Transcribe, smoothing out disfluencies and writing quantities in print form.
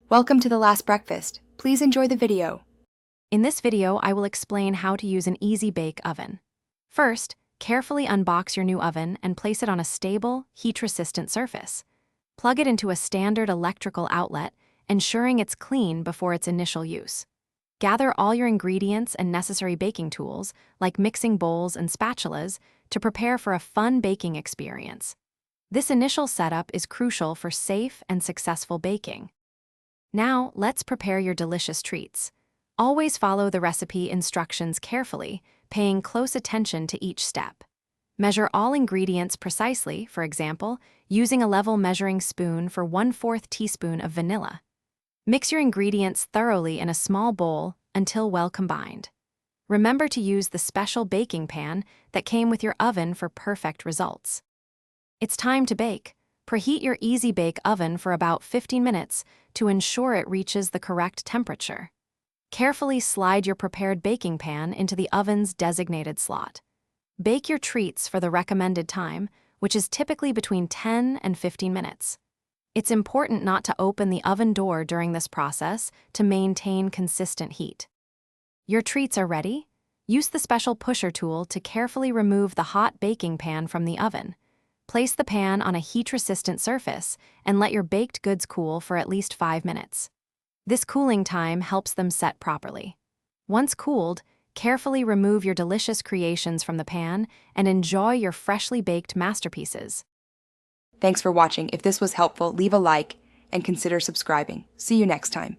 Welcome to the last breakfast. Please enjoy the video. In this video, I will explain how to use an easy bake oven. First, carefully unbox your new oven and place it on a stable, heat-resistant surface. Plug it into a standard electrical outlet, ensuring it's clean before its initial use. Gather all your ingredients and necessary baking tools, like mixing bowls and spatulas, to prepare for a fun baking experience. This initial setup is crucial for safe and successful baking. Now, let's prepare your delicious treats. Always follow the recipe instructions carefully, paying close attention to each step. Measure all ingredients precisely, for example, using a level measuring spoon for 1/4 teaspoon of vanilla. Mix your ingredients thoroughly in a small bowl until well combined. Remember to use the special baking pan that came with your oven for perfect results. It's time to bake. Preheat your Easy Bake oven for about 15 minutes to ensure it reaches the correct temperature. Carefully slide your prepared baking pan into the oven's designated slot. Bake your treats for the recommended time, which is typically between 10 and 15 minutes. It's important not to open the oven door during this process to maintain consistent heat. Your treats are ready. Use the special pusher tool to carefully remove the hot baking pan from the oven. Place the pan on a heat-resistant surface and let your baked goods cool for at least 5 minutes. This cooling time helps them set properly. Once cooled, carefully remove your delicious creations from the pan and enjoy your freshly baked masterpieces. Thanks for watching. If this was helpful, leave a like and consider subscribing. See you next time.